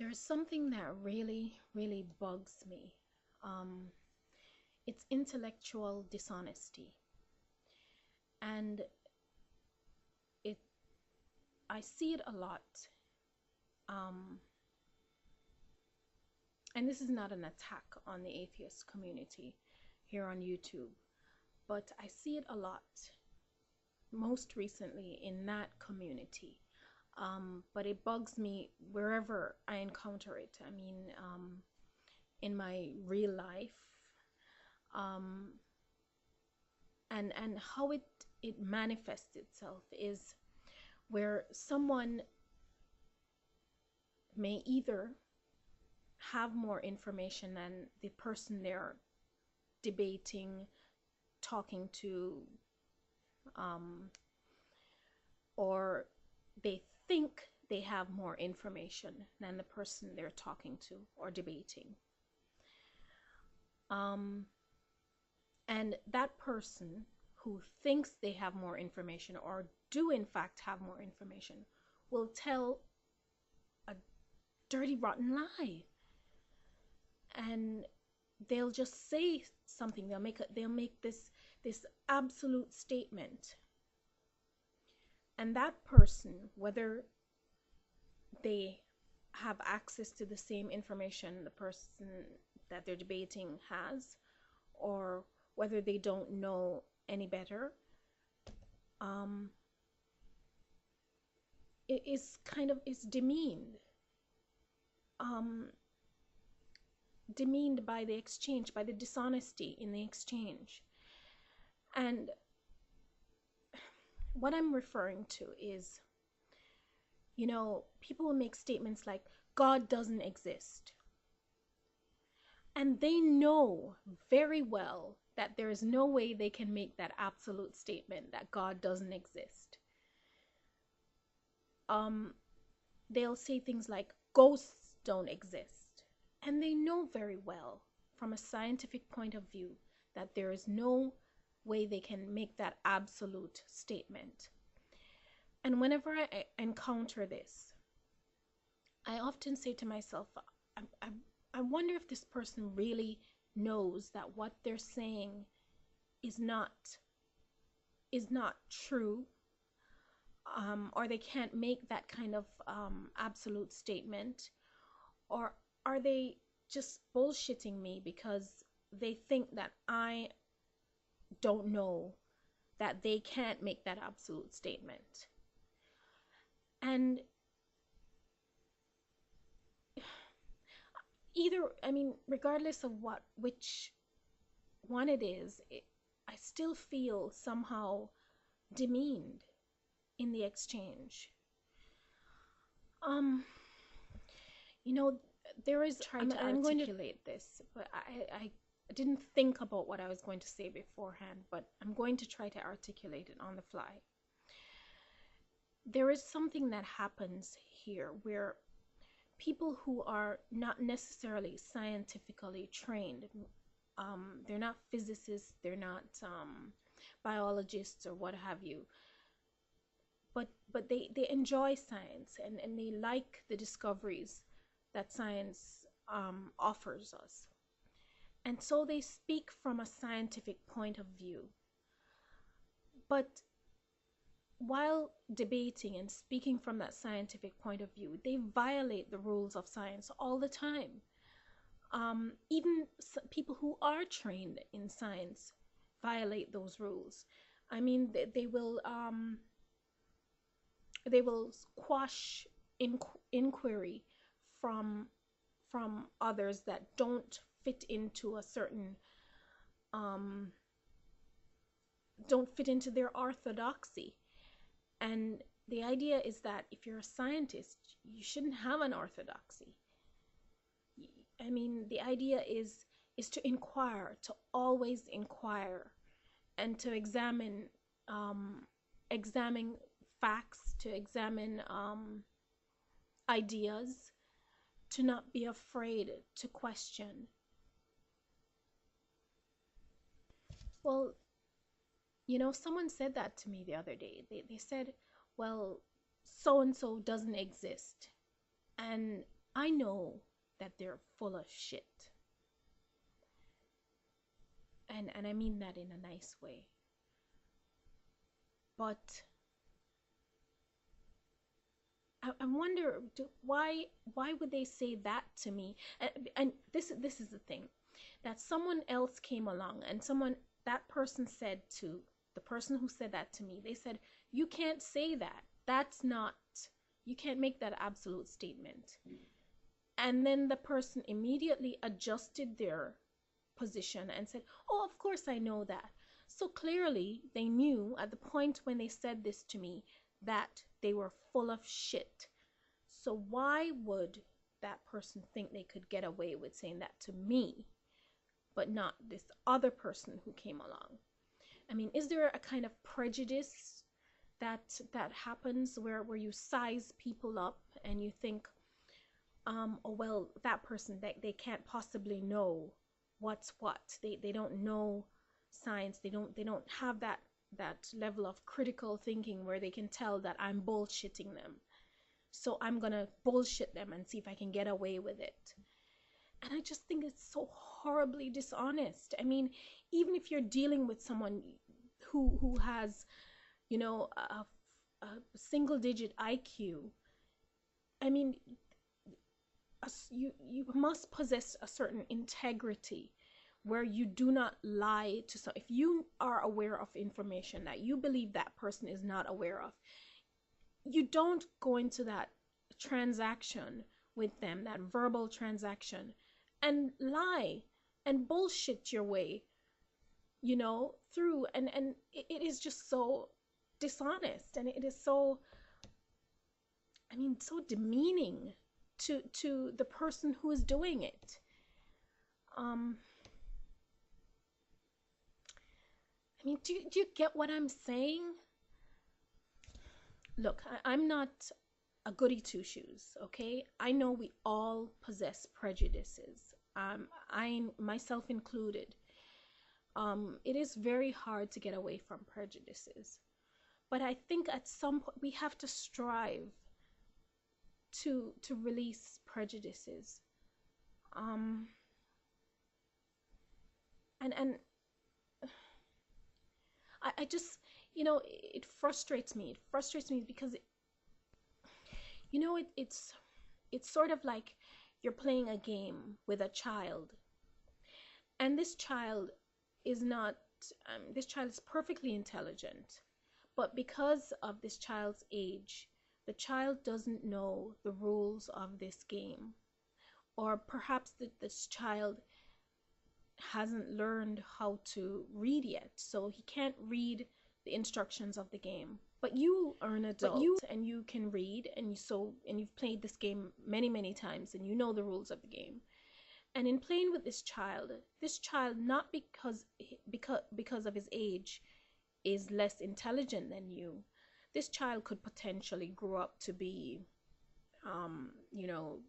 There's something that really, really bugs me. It's intellectual dishonesty. And it I see it a lot. Um, and this is not an attack on the atheist community here on YouTube, but I see it a lot, most recently in that community. But it bugs me wherever I encounter it. I mean, in my real life, um, and how it manifests itself is where someone may either have more information than the person they're debating, talking to, or they think they have more information than the person they're talking to or debating. And that person who thinks they have more information or do in fact have more information will tell a dirty, rotten lie. And they'll just say something. They'll make this absolute statement. And that person, whether they have access to the same information the person that they're debating has, or whether they don't know any better, it is demeaned. Demeaned by the exchange, by the dishonesty in the exchange. And what I'm referring to is, people will make statements like, God doesn't exist. And they know very well that there is no way they can make that absolute statement that God doesn't exist. They'll say things like, ghosts don't exist. And they know very well, from a scientific point of view, that there is no way they can make that absolute statement. And whenever I encounter this, I often say to myself, I wonder if this person really knows that what they're saying is not true, or they can't make that kind of absolute statement, or are they just bullshitting me because they think that I don't know that they can't make that absolute statement. And regardless of which one it is, I still feel somehow demeaned in the exchange. There is, I'm going to articulate this, but I didn't think about what I was going to say beforehand, but I'm going to try to articulate it on the fly. There is something that happens here where people who are not necessarily scientifically trained, they're not physicists, they're not biologists or what have you, but they enjoy science and they like the discoveries that science offers us. And so they speak from a scientific point of view. But while debating and speaking from that scientific point of view, they violate the rules of science all the time. Even people who are trained in science violate those rules. I mean, they will quash inquiry from others that don't fit into a certain don't fit into their orthodoxy. And the idea is that if you're a scientist, you shouldn't have an orthodoxy. I mean, the idea is to inquire, to always inquire, and to examine facts, to examine ideas, to not be afraid to question. Well, someone said that to me the other day. They said, well, so-and-so doesn't exist. And I know that they're full of shit. And I mean that in a nice way. But I wonder why would they say that to me? And this is the thing, that someone else came along and that person said to the person who said that to me, they said, you can't say that. That's not, you can't make that absolute statement. And then the person immediately adjusted their position and said, oh, of course I know that. So clearly they knew at the point when they said this to me that they were full of shit. So why would that person think they could get away with saying that to me, but not this other person who came along? I mean, is there a kind of prejudice that happens where you size people up and you think, oh well, that person, they can't possibly know what's what. They don't know science. They don't have that level of critical thinking where they can tell that I'm bullshitting them. So I'm gonna bullshit them and see if I can get away with it. And I just think it's so horribly dishonest. I mean, even if you're dealing with someone who has, you know, a single digit IQ, I mean, you must possess a certain integrity where you do not lie to some. If you are aware of information that you believe that person is not aware of, you don't go into that transaction with them, that verbal transaction, and lie and bullshit your way, you know, through. And it is just so dishonest, and it is so, I mean, so demeaning to the person who is doing it. I mean, do you get what I'm saying? Look, I'm not a goody two shoes, okay? I know we all possess prejudices. I myself included. It is very hard to get away from prejudices, but I think at some point we have to strive to release prejudices. And I just, you know, it frustrates me. It frustrates me because, you know, it's sort of like you're playing a game with a child, and this child is not, this child is perfectly intelligent, but because of this child's age, the child doesn't know the rules of this game, or perhaps this child hasn't learned how to read yet, so he can't read the instructions of the game. But you are an adult, and you can read, and you've played this game many times, and you know the rules of the game. And in playing with this child, not because of his age is less intelligent than you. This child could potentially grow up to be, you know,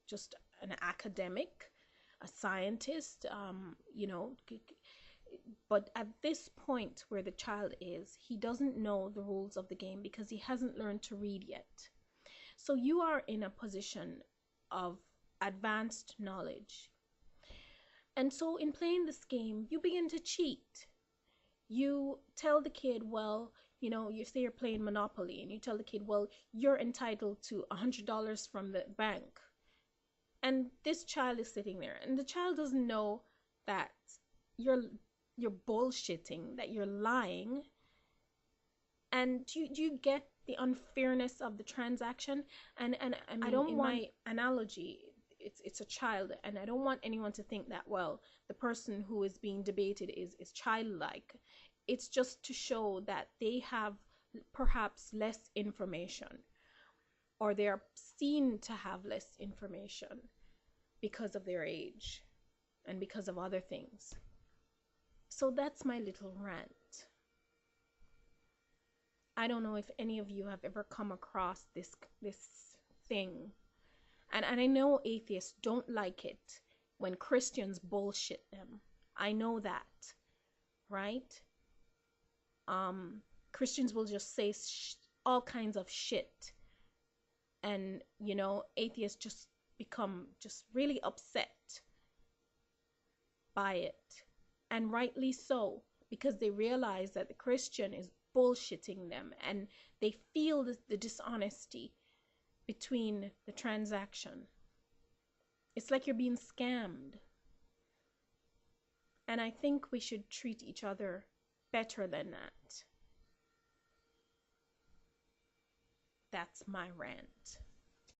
just an academic, a scientist, you know, but at this point where the child is, he doesn't know the rules of the game because he hasn't learned to read yet. So you are in a position of advanced knowledge. And so in playing this game, you begin to cheat. You tell the kid, well, you know, you say you're playing Monopoly, and you tell the kid, well, you're entitled to $100 from the bank. And this child is sitting there, and the child doesn't know that you're bullshitting, that you're lying. And do you get the unfairness of the transaction? And I mean, I don't want my analogy, it's a child, and I don't want anyone to think that, well, the person who is being debated is childlike. It's just to show that they have perhaps less information, or they are seen to have less information because of their age and because of other things. So that's my little rant. I don't know if any of you have ever come across this thing. And I know atheists don't like it when Christians bullshit them. I know that, right? Christians will just say all kinds of shit. And, you know, atheists just become just really upset by it. And rightly so, because they realize that the Christian is bullshitting them, and they feel the dishonesty between the transaction. It's like you're being scammed. And I think we should treat each other better than that. That's my rant.